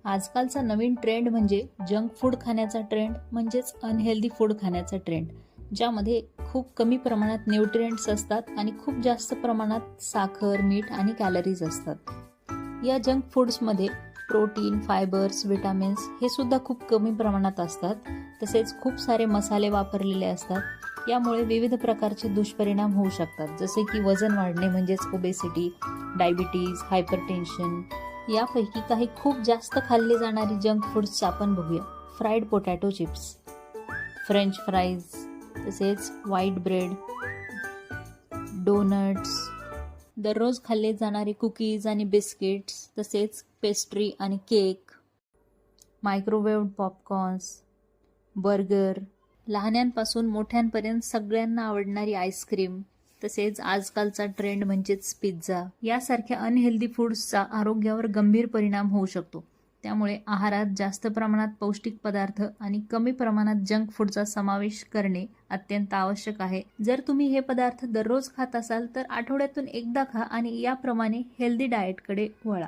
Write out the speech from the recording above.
आजकालचा नवीन ट्रेंड म्हणजे junk food खाण्याचा ट्रेंड, म्हणजेच अनहेल्दी फूड खाण्याचा ट्रेंड, ज्यामध्ये खूप कमी प्रमाणात न्यूट्रिएंट्स असतात आणि खूप जास्त प्रमाणात साखर, मीठ आणि कॅलरीज असतात. या जंक फूड्समध्ये प्रोटीन, फायबर्स, विटामिन्स हे सुद्धा खूप कमी प्रमाणात असतात. तसेच खूप सारे मसाले वापरलेले असतात. यामुळे विविध प्रकारचे दुष्परिणाम होऊ शकतात, जसे की वजन वाढणे म्हणजेच ओबेसिटी, डायबिटीज, हायपरटेन्शन. यापैकी काही खूप जास्त खाल्ले जाणारी जंक फूड्स आपण बघूया. Fried potato chips, French fries, तसेच व्हाईट ब्रेड, डोनट्स, दररोज खाल्ले जाणारे कुकीज आणि बिस्किट्स, तसेच पेस्ट्री आणि केक, मायक्रोवेव्ह पॉपकॉर्न्स, बर्गर, लहान्यांपासून मोठ्यांपर्यंत सगळ्यांना आवडणारी आईस्क्रीम, तसेच आजकालचा ट्रेंड म्हणजेच पिझ्झा. यासारख्या अनहेल्दी फूड्सचा आरोग्यावर गंभीर परिणाम होऊ शकतो. त्यामुळे आहारात जास्त प्रमाणात पौष्टिक पदार्थ आणि कमी प्रमाणात जंक फूडचा समावेश करणे अत्यंत आवश्यक आहे. जर तुम्ही हे पदार्थ दररोज खात असाल तर आठवड्यातून एकदा खा आणि याप्रमाणे हेल्दी डाएटकडे वळा.